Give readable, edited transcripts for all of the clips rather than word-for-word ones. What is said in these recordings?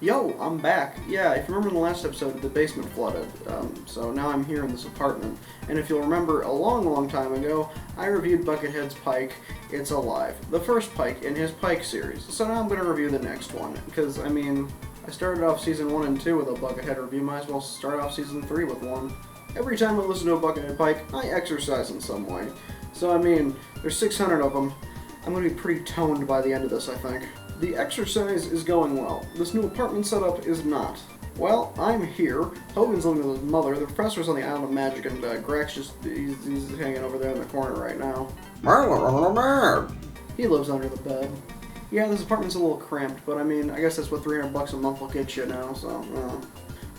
Yo, I'm back. Yeah, if you remember in the last episode, the basement flooded, so now I'm here in this apartment. And if you'll remember, a long time ago, I reviewed Buckethead's Pike, It's Alive, the first Pike in his Pike series. So now I'm going to review the next one, because, I mean, I started off Season 1 and 2 with a Buckethead review, might as well start off Season 3 with one. Every time I listen to a Buckethead Pike, I exercise in some way. So, I mean, there's 600 of them. I'm going to be pretty toned by the end of this, I think. The exercise is going well. This new apartment setup is not. Well, I'm here. Hogan's living with his mother. The professor's on the Island of Magic, and Graxx he's hanging over there in the corner right now. He lives under the bed. Yeah, this apartment's a little cramped, but I mean, I guess that's what $300 a month will get you now, so,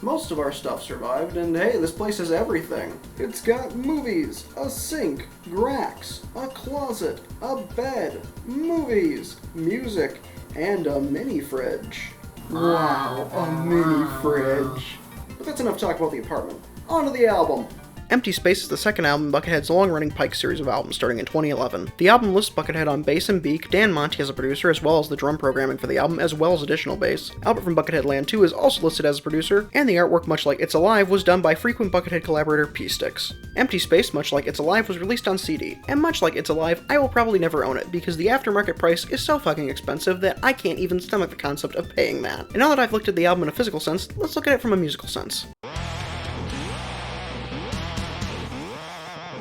Most of our stuff survived, and hey, this place has everything. It's got movies, a sink, Graxx, a closet, a bed, movies, music, and a mini fridge. Wow, a mini fridge. But that's enough talk about the apartment. On to the album. Empty Space is the second album in Buckethead's long-running Pike series of albums starting in 2011. The album lists Buckethead on bass and beak, Dan Monty as a producer, as well as the drum programming for the album, as well as additional bass. Albert from Buckethead Land 2 is also listed as a producer, and the artwork, much like It's Alive, was done by frequent Buckethead collaborator P-Sticks. Empty Space, much like It's Alive, was released on CD, and much like It's Alive, I will probably never own it, because the aftermarket price is so fucking expensive that I can't even stomach the concept of paying that. And now that I've looked at the album in a physical sense, let's look at it from a musical sense.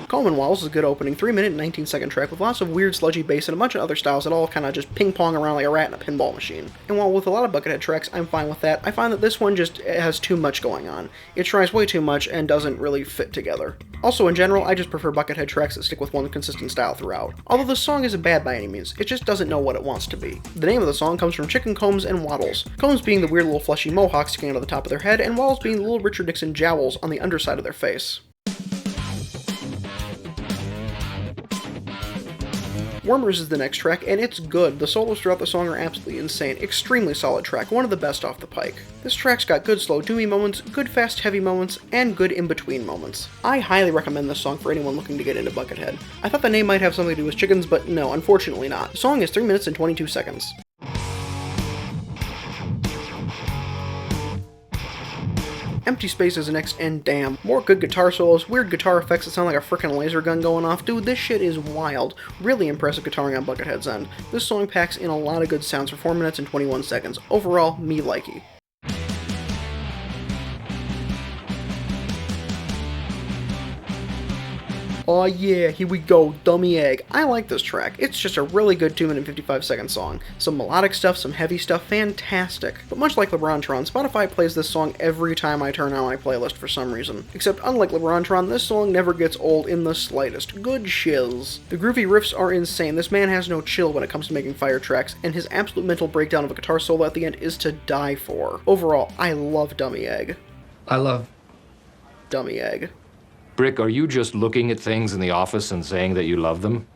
Coleman Wattles is a good opening 3-minute and 19-second track with lots of weird sludgy bass and a bunch of other styles that all kind of just ping-pong around like a rat in a pinball machine. And while with a lot of Buckethead tracks I'm fine with that, I find that this one just has too much going on. It tries way too much and doesn't really fit together. Also, in general, I just prefer Buckethead tracks that stick with one consistent style throughout. Although the song isn't bad by any means, it just doesn't know what it wants to be. The name of the song comes from Chicken Combs and Wattles. Combs being the weird little fleshy mohawks sticking out of the top of their head, and Wattles being the little Richard Nixon jowls on the underside of their face. Wormers is the next track, and it's good. The solos throughout the song are absolutely insane. Extremely solid track, one of the best off the Pike. This track's got good slow doomy moments, good fast heavy moments, and good in-between moments. I highly recommend this song for anyone looking to get into Buckethead. I thought the name might have something to do with chickens, but no, unfortunately not. The song is 3 minutes and 22 seconds. Empty Space is next, and damn, more good guitar solos, weird guitar effects that sound like a frickin' laser gun going off. Dude, this shit is wild. Really impressive guitaring on Buckethead's end. This song packs in a lot of good sounds for 4 minutes and 21 seconds. Overall, me likey. Aw yeah, here we go, Dummy Egg. I like this track. It's just a really good 2 minute and 55 second song. Some melodic stuff, some heavy stuff, fantastic. But much like LeBrontron, Spotify plays this song every time I turn on my playlist for some reason. Except unlike LeBrontron, this song never gets old in the slightest. Good shills. The groovy riffs are insane. This man has no chill when it comes to making fire tracks, and his absolute mental breakdown of a guitar solo at the end is to die for. Overall, I love Dummy Egg. I love Dummy Egg. Brick, are you just looking at things in the office and saying that you love them?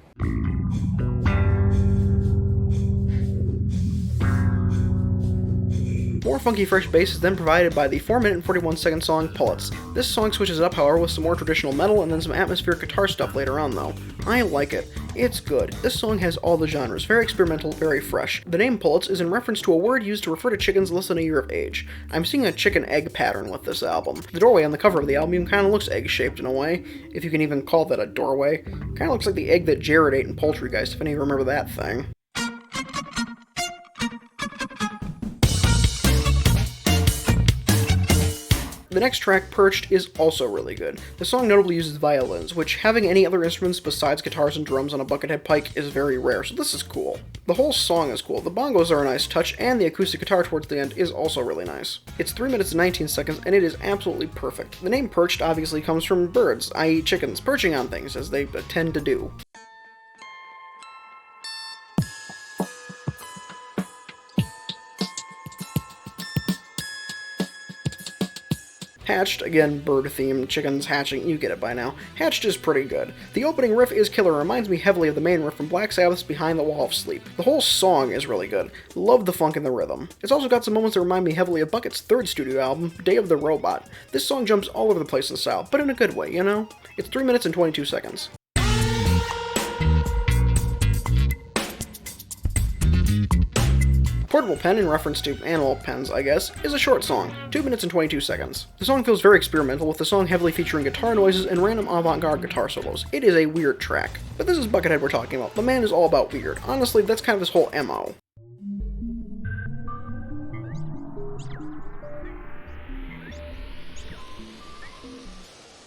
More funky fresh bass is then provided by the 4 minute and 41 second song Pullets. This song switches it up, however, with some more traditional metal and then some atmospheric guitar stuff later on though. I like it. It's good. This song has all the genres, very experimental, very fresh. The name Pullets is in reference to a word used to refer to chickens less than a year of age. I'm seeing a chicken egg pattern with this album. The doorway on the cover of the album kind of looks egg-shaped in a way, if you can even call that a doorway. Kind of looks like the egg that Jared ate in Poultrygeist, if any of you remember that thing. The next track, Perched, is also really good. The song notably uses violins, which having any other instruments besides guitars and drums on a Buckethead Pike is very rare, so this is cool. The whole song is cool, the bongos are a nice touch, and the acoustic guitar towards the end is also really nice. It's 3 minutes and 19 seconds, and it is absolutely perfect. The name Perched obviously comes from birds, i.e. chickens, perching on things, as they tend to do. Hatched, again, bird-themed, chickens hatching, you get it by now. Hatched is pretty good. The opening riff is killer, reminds me heavily of the main riff from Black Sabbath's Behind the Wall of Sleep. The whole song is really good. Love the funk and the rhythm. It's also got some moments that remind me heavily of Bucket's third studio album, Day of the Robot. This song jumps all over the place in style, but in a good way, you know? It's 3 minutes and 22 seconds. Portable Pen, in reference to animal pens, I guess, is a short song, 2 minutes and 22 seconds. The song feels very experimental, with the song heavily featuring guitar noises and random avant-garde guitar solos. It is a weird track. But this is Buckethead we're talking about. The man is all about weird. Honestly, that's kind of his whole MO.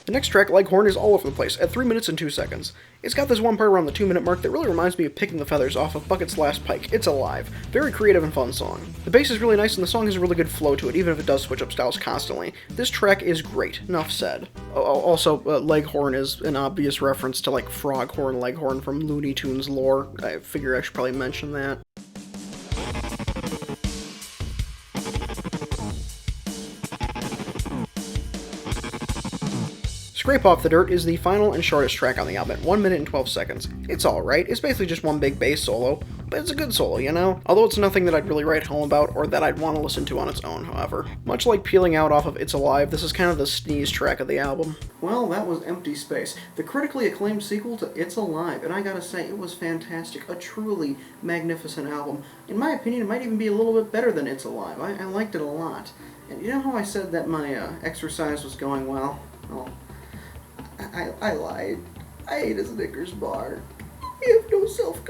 The next track, Leghorn, is all over the place, at 3 minutes and 2 seconds. It's got this one part around the 2-minute mark that really reminds me of Picking the Feathers off of Bucket's last Pike. It's alive. Very creative and fun song. The bass is really nice and the song has a really good flow to it, even if it does switch up styles constantly. This track is great. Enough said. Also, Leghorn is an obvious reference to, like, Froghorn Leghorn from Looney Tunes lore. I figure I should probably mention that. Scrape Off the Dirt is the final and shortest track on the album, 1 minute and 12 seconds. It's alright, it's basically just one big bass solo, but it's a good solo, you know? Although it's nothing that I'd really write home about or that I'd want to listen to on its own, however. Much like Peeling Out off of It's Alive, this is kind of the sneeze track of the album. Well, that was Empty Space, the critically acclaimed sequel to It's Alive, and I gotta say, it was fantastic. A truly magnificent album. In my opinion, it might even be a little bit better than It's Alive. I liked it a lot. And you know how I said that my exercise was going well? Well, I lied. I ate a Snickers bar. I have no self-control.